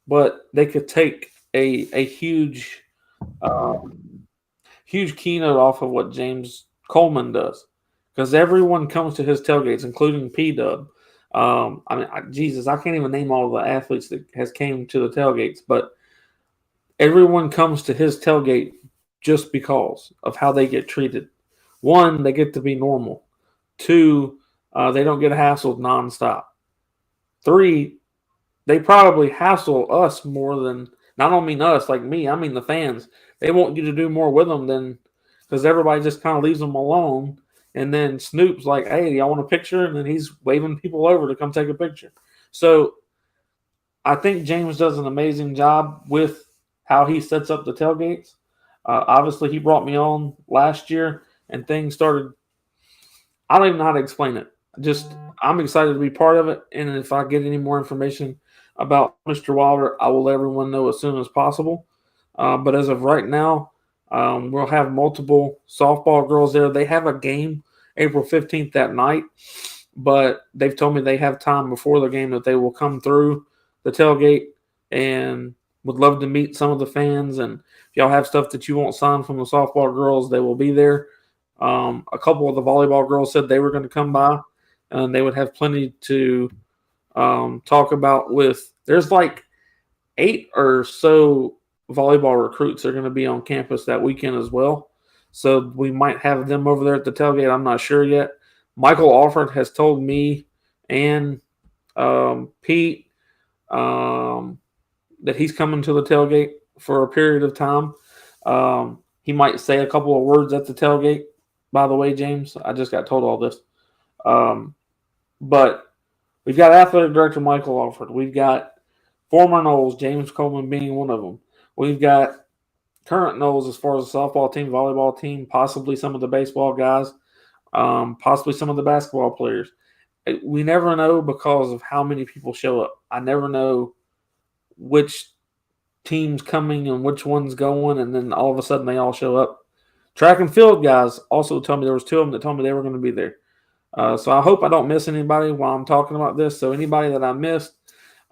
but they could take a huge keynote off of what James Coleman does, because everyone comes to his tailgates, including P-Dub. Jesus, I can't even name all the athletes that has came to the tailgates, but everyone comes to his tailgate just because of how they get treated. 1, they get to be normal. 2, they don't get hassled nonstop. 3, they probably hassle us more than, I don't mean us like me, I mean the fans. They want you to do more with them than, because everybody just kind of leaves them alone. And then Snoop's like, hey, y'all want a picture? And then he's waving people over to come take a picture. So I think James does an amazing job with how he sets up the tailgates. Obviously, he brought me on last year, and things started. I don't even know how to explain it. I'm excited to be part of it. And if I get any more information about Mr. Wilder, I will let everyone know as soon as possible. But as of right now, we'll have multiple softball girls there. They have a game April 15th that night, but they've told me they have time before the game that they will come through the tailgate and would love to meet some of the fans. And if y'all have stuff that you want signed from the softball girls, they will be there. A couple of the volleyball girls said they were going to come by, and they would have plenty to talk about with. There's like 8 or so volleyball recruits are going to be on campus that weekend as well. So we might have them over there at the tailgate. I'm not sure yet. Michael Alford has told me and Pete that he's coming to the tailgate for a period of time. He might say a couple of words at the tailgate. By the way, James, I just got told all this. But we've got athletic director Michael Alford. We've got former Noles, James Coleman being one of them. We've got current Noles as far as the softball team, volleyball team, possibly some of the baseball guys, possibly some of the basketball players. we never know because of how many people show up. I never know which team's coming and which one's going, and then all of a sudden they all show up. Track and field guys also told me there was 2 of them that told me they were going to be there. So I hope I don't miss anybody while I'm talking about this. So anybody that I missed,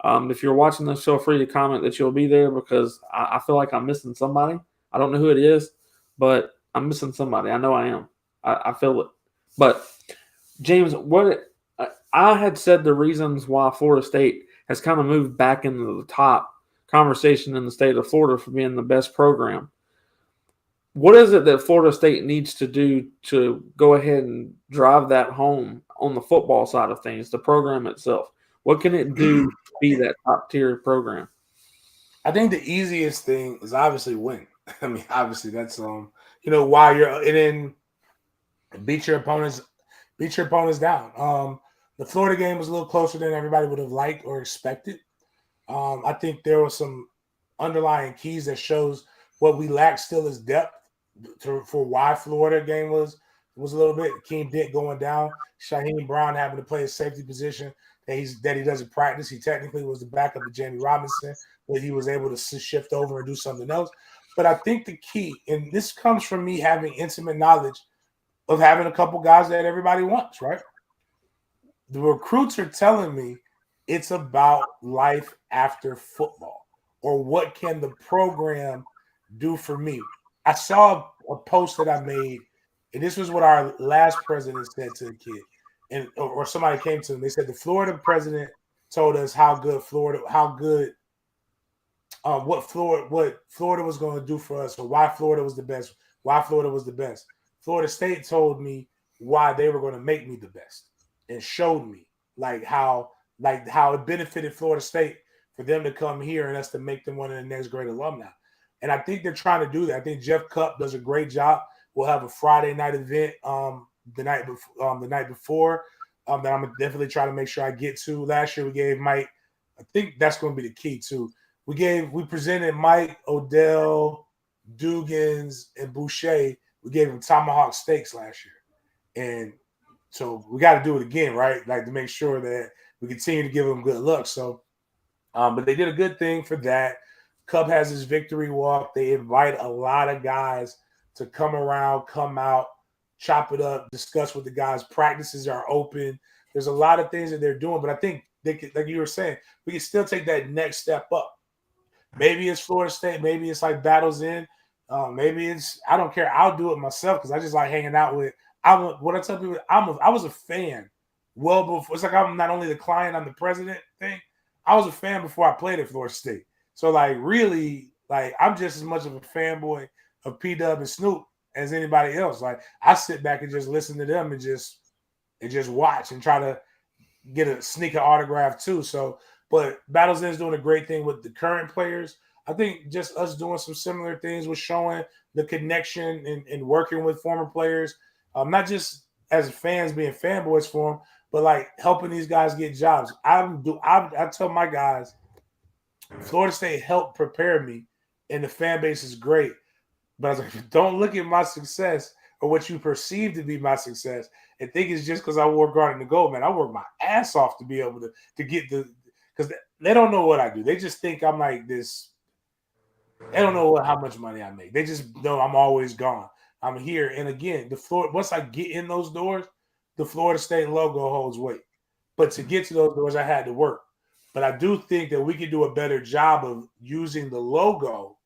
if you're watching this, feel free to comment that you'll be there because I feel like I'm missing somebody. I don't know who it is, but I'm missing somebody. I know I am. I feel it. But James, I had said the reasons why Florida State has kind of moved back into the top conversation in the state of Florida for being the best program. What is it that Florida State needs to do to go ahead and drive that home on the football side of things, the program itself? What can it do to be that top-tier program? I think the easiest thing is obviously win. I mean, obviously that's while you're in, beat your opponents down. The Florida game was a little closer than everybody would have liked or expected. I think there were some underlying keys that shows what we lack still is depth for why Florida game was a little bit. Keem Dick going down, Shaheem Brown having to play a safety position that he doesn't practice. He technically was the backup to Jamie Robinson, but he was able to shift over and do something else. But I think the key, and this comes from me having intimate knowledge of having a couple guys that everybody wants, right? The recruits are telling me it's about life after football, or what can the program do for me. I saw a post that I made, and this was what our last president said to the kid, or somebody came to him. They said the Florida president told us what Florida was going to do for us, or why Florida was the best. Florida State told me why they were going to make me the best, and showed me how it benefited Florida State for them to come here and us to make them one of the next great alumni. And I think they're trying to do that. I think Jeff Cup does a great job. We'll have a Friday night event the night before that I'm gonna definitely try to make sure I get to. Last year we gave Mike. I think that's going to be the key too. We presented Mike, Odell, Dugans, and Boucher. We gave them tomahawk steaks last year, and so we got to do it again, right? To make sure that we continue to give them good luck. So, but they did a good thing for that. Cub has his victory walk. They invite a lot of guys to come around, come out, chop it up, discuss with the guys. Practices are open. There's a lot of things that they're doing, but I think they could, like you were saying, we can still take that next step up. Maybe it's Florida State. Maybe it's like Battles In. Maybe it's, I don't care. I'll do it myself because I just like hanging out with. What I tell people, I was a fan well before. It's like I'm not only the client, I'm the president thing. I was a fan before I played at Florida State. So really, I'm just as much of a fanboy of P-Dub and Snoop as anybody else. I sit back and just listen to them and just watch and try to get a sneaker autograph too. So, but Battles In is doing a great thing with the current players. I think just us doing some similar things with showing the connection and working with former players, not just as fans being fanboys for them, but helping these guys get jobs. I tell my guys, Florida State helped prepare me, and the fan base is great. But I was like, don't look at my success or what you perceive to be my success and think it's just because I wore garnet and gold, man. I worked my ass off to be able to get because they don't know what I do. They just think I'm like this. They don't know how much money I make. They just know I'm always gone. I'm here. And again, once I get in those doors, the Florida State logo holds weight. But to get to those doors, I had to work. But I do think that we can do a better job of using the logo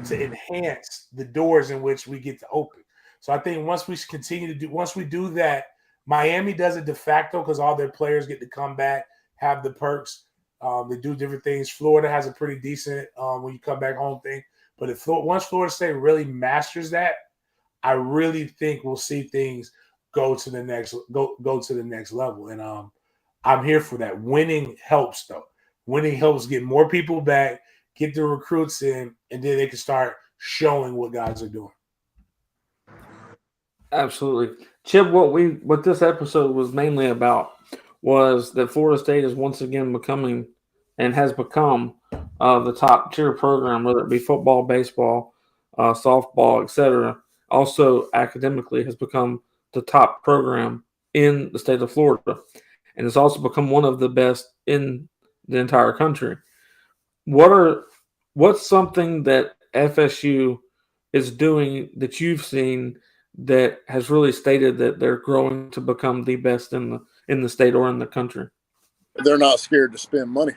to enhance the doors in which we get to open. So I think once we do that, Miami does it de facto because all their players get to come back, have the perks. They do different things. Florida has a pretty decent when you come back home thing. But once Florida State really masters that, I really think we'll see things go to the next level. And I'm here for that. Winning helps, though. Winning helps get more people back, get the recruits in, and then they can start showing what guys are doing. Absolutely. Chip, what this episode was mainly about was that Florida State is once again becoming and has become the top tier program, whether it be football, baseball, softball, etc. Also, academically, has become the top program in the state of Florida. and it's also become one of the best in the entire country. What's something that FSU is doing that you've seen that has really stated that they're growing to become the best in the state or in the country? They're not scared to spend money.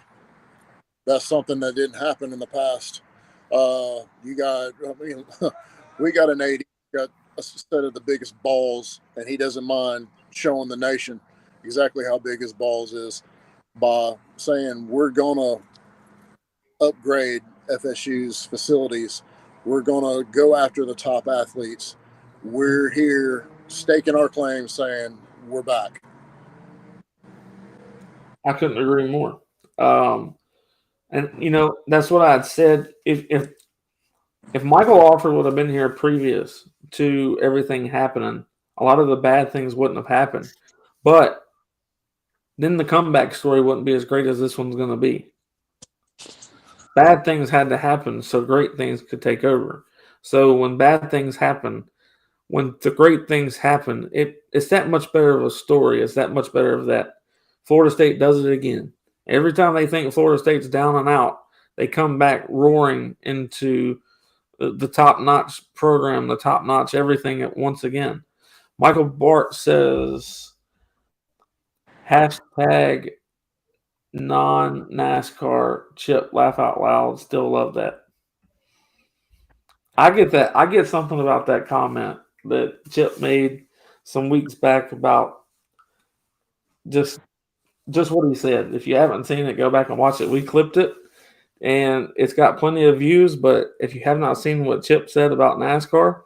That's something that didn't happen in the past. We got an AD, got a set of the biggest balls, and he doesn't mind showing the nation exactly how big his balls is by saying we're gonna upgrade FSU's facilities. We're gonna go after the top athletes. We're here staking our claim, saying we're back. I couldn't agree more. And that's what I had said. If Michael Alford would have been here previous to everything happening, a lot of the bad things wouldn't have happened. But then the comeback story wouldn't be as great as this one's going to be. Bad things had to happen so great things could take over. So when bad things happen, when the great things happen, it's that much better of a story. It's that much better of that. Florida State does it again. Every time they think Florida State's down and out, they come back roaring into the top-notch program, the top-notch everything at once again. Michael Bart says, hashtag non-NASCAR Chip, laugh out loud, still love that. I get that. I get something about that comment that Chip made some weeks back about just what he said. If you haven't seen it, go back and watch it. We clipped it, and it's got plenty of views. But if you have not seen what Chip said about NASCAR,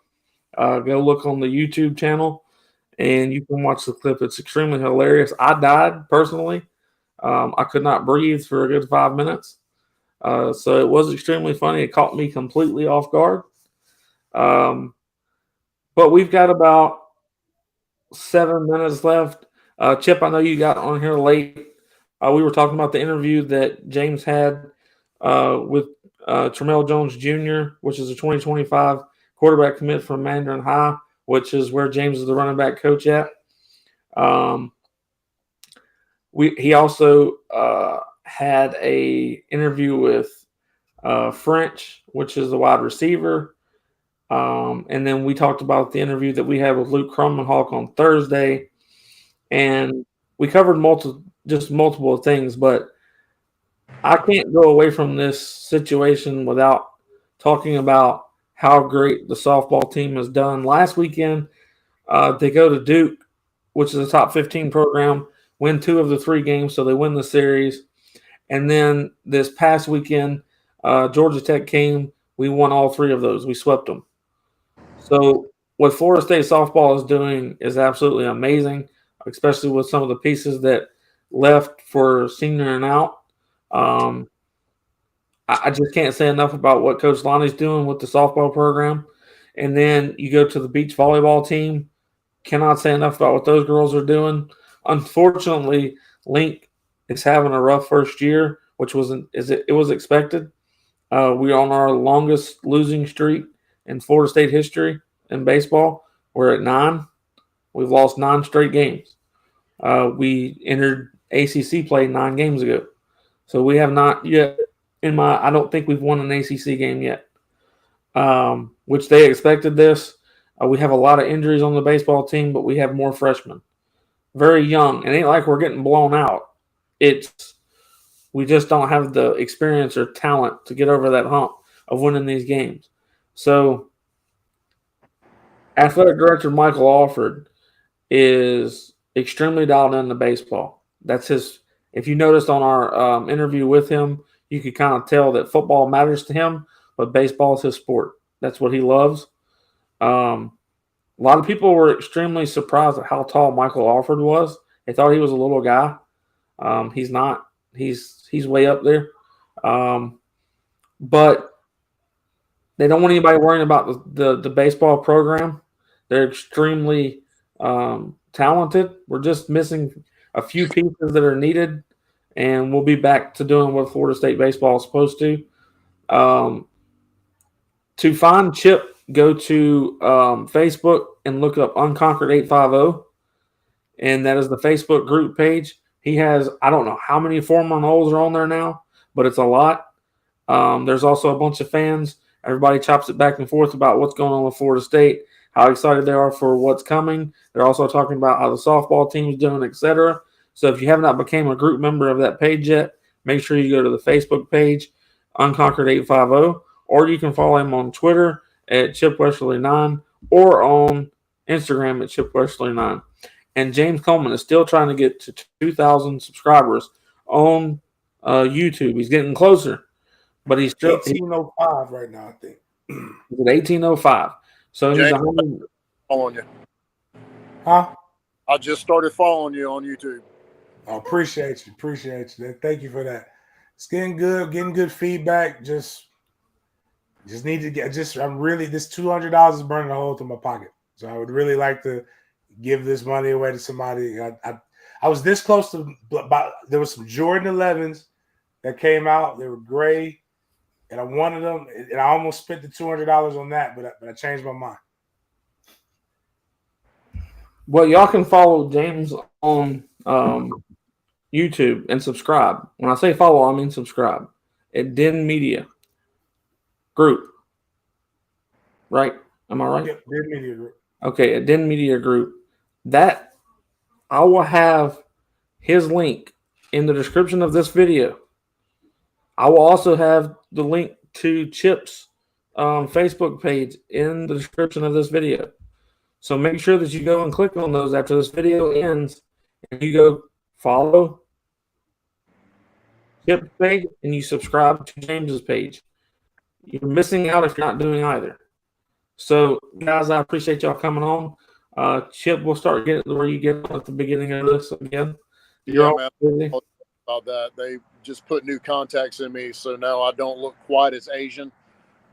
go look on the YouTube channel, and you can watch the clip. It's extremely hilarious. I died personally. I could not breathe for a good 5 minutes. So it was extremely funny. It caught me completely off guard. But we've got about 7 minutes left. Chip, I know you got on here late. We were talking about the interview that James had with Tramel Jones Jr., which is a 2025 quarterback commit from Mandarin High, which is where James is the running back coach at. He also had a interview with French, which is the wide receiver. And then we talked about the interview that we had with Luke Krummenhawk on Thursday. And we covered multiple things, but I can't go away from this situation without talking about how great the softball team has done. Last weekend, they go to Duke, which is a top 15 program, win 2 of the 3 games, so they win the series. And then this past weekend, Georgia Tech came. We won all 3 of those. We swept them. So what Florida State softball is doing is absolutely amazing, especially with some of the pieces that left for senior and out. I just can't say enough about what Coach Lonnie's doing with the softball program. And then you go to the beach volleyball team. Cannot say enough about what those girls are doing. Unfortunately, Link is having a rough first year, which it was expected. We're on our longest losing streak in Florida State history in baseball. We're at 9. We've lost 9 straight games. We entered ACC play 9 games ago. So we have not yet, I don't think we've won an ACC game yet, which they expected this. We have a lot of injuries on the baseball team, but we have more freshmen. Very young. It ain't like we're getting blown out. We just don't have the experience or talent to get over that hump of winning these games. So athletic director Michael Alford is extremely dialed into baseball. That's his. If you noticed on our interview with him, you could kind of tell that football matters to him, but baseball is his sport. That's what he loves. A lot of people were extremely surprised at how tall Michael Alford was. They thought he was a little guy. He's not. He's way up there. But they don't want anybody worrying about the baseball program. They're extremely talented. We're just missing a few pieces that are needed, and we'll be back to doing what Florida State baseball is supposed to. To find Chip, go to Facebook and look up Unconquered 850, and that is the Facebook group page. He has, I don't know how many former Noles are on there now, but it's a lot. There's also a bunch of fans. Everybody chops it back and forth about what's going on with Florida State, how excited they are for what's coming. They're also talking about how the softball team's doing, etc. So if you have not become a group member of that page yet, make sure you go to the Facebook page, Unconquered 850, or you can follow him on Twitter at Chip Westerly9 or on Instagram at Chip Westerly9. And James Coleman is still trying to get to 2,000 subscribers on YouTube. He's getting closer, but he's still 1805 right now, I think. He's at 1805. So he's James, 100. Following you. Huh? I just started following you on YouTube. I appreciate you. Thank you for that. It's getting good feedback. Just need to get I'm really this $200 is burning a hole through my pocket. So I would really like to give this money away to somebody. I was this close to, there was some Jordan 11s that came out. They were gray, and I wanted them, and I almost spent the $200 on that, but I changed my mind. Well, y'all can follow James on YouTube and subscribe. When I say follow, I mean subscribe at Den Media Group. Right? Am I right? Yep, Den Media Group. Okay, at Den Media Group. That I will have his link in the description of this video. I will also have the link to Chip's Facebook page in the description of this video. So make sure that you go and click on those after this video ends, and you go follow Chip's page and you subscribe to James's page. You're missing out if you're not doing either. So, guys, I appreciate y'all coming on. Chip, we'll start getting to where you get at the beginning of this again. Yeah, man. About that, they just put new contacts in me, so now I don't look quite as Asian,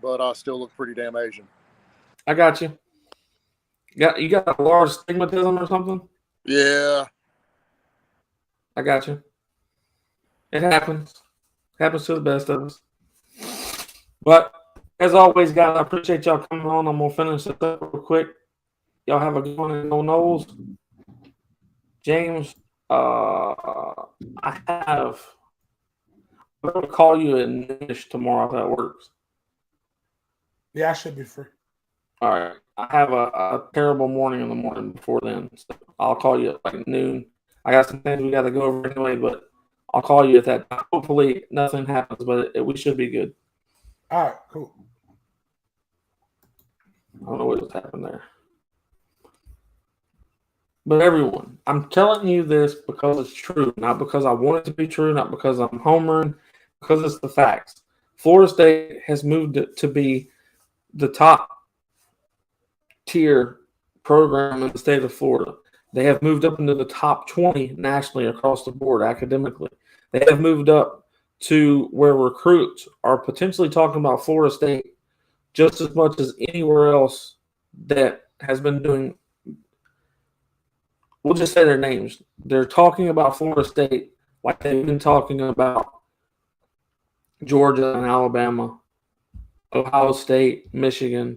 but I still look pretty damn Asian. I got you. You got a large stigmatism or something? Yeah. I got you. It happens. Happens to the best of us. But as always, guys, I appreciate y'all coming on. I'm gonna finish this up real quick. Y'all have a good one and go Noles. James, I'm gonna call you at noonish tomorrow if that works. Yeah, I should be free. All right. I have a terrible morning in the morning before then, so I'll call you at like noon. I got some things we got to go over anyway, but I'll call you at that time. Hopefully nothing happens, but we should be good. All right, cool. I don't know what just happened there. But everyone, I'm telling you this because it's true, not because I want it to be true, not because I'm homering, because it's the facts. Florida State has moved to be the top tier program in the state of Florida. They have moved up into the top 20 nationally across the board academically. They have moved up to where recruits are potentially talking about Florida State just as much as anywhere else that has been doing. We'll just say their names. They're talking about Florida State like they've been talking about Georgia and Alabama, Ohio State, Michigan.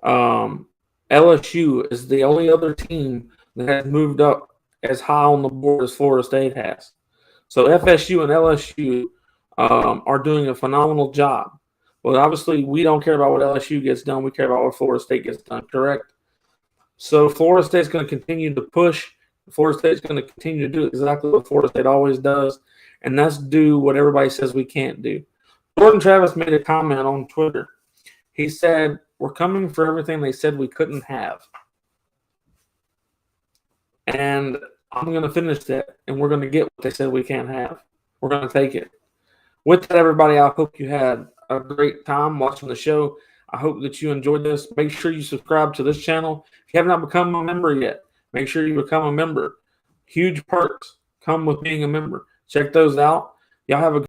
LSU is the only other team that has moved up as high on the board as Florida State has. So FSU and LSU are doing a phenomenal job. But obviously, we don't care about what LSU gets done. We care about what Florida State gets done, correct? So Florida State's going to continue to push. Florida State's going to continue to do exactly what Florida State always does, and that's do what everybody says we can't do. Jordan Travis made a comment on Twitter. He said, "We're coming for everything they said we couldn't have." And I'm going to finish that, and we're going to get what they said we can't have. We're going to take it. With that, everybody, I hope you had a great time watching the show. I hope that you enjoyed this. Make sure you subscribe to this channel. If you have not become a member yet, make sure you become a member. Huge perks come with being a member. Check those out. Y'all have a